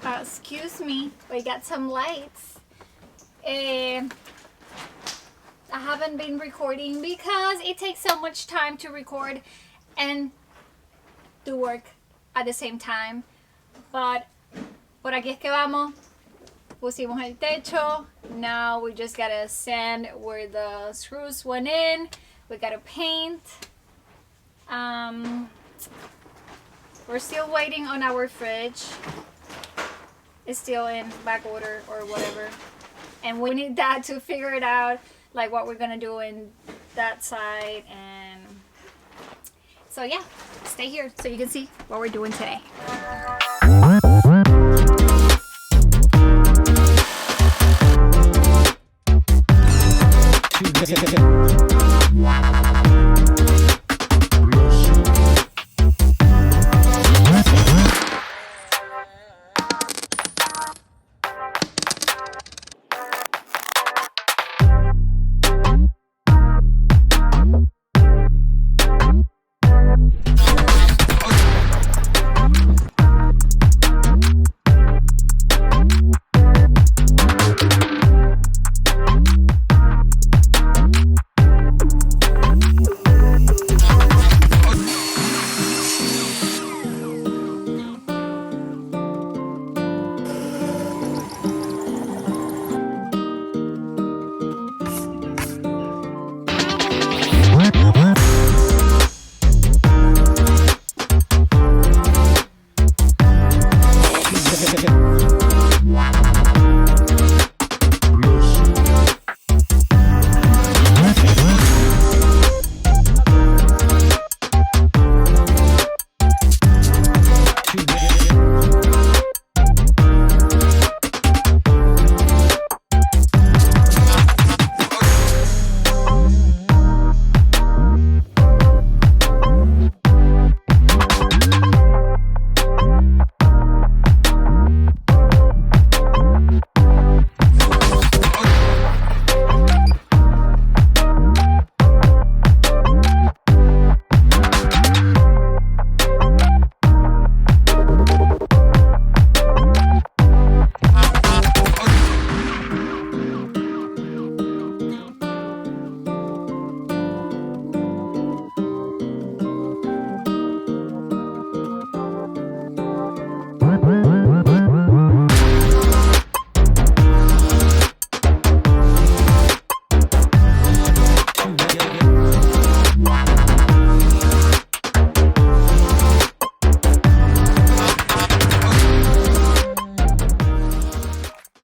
Excuse me, we got some lights. I haven't been recording because it takes so much time to record and do work at the same time. But por aquí es que vamos. Pusimos el techo. Now we just gotta sand where the screws went in. We gotta paint. We're still waiting on our fridge. It's still in back order or whatever. And we need that to figure it out, like what we're gonna do in that side. And so yeah, stay here so you can see what we're doing today.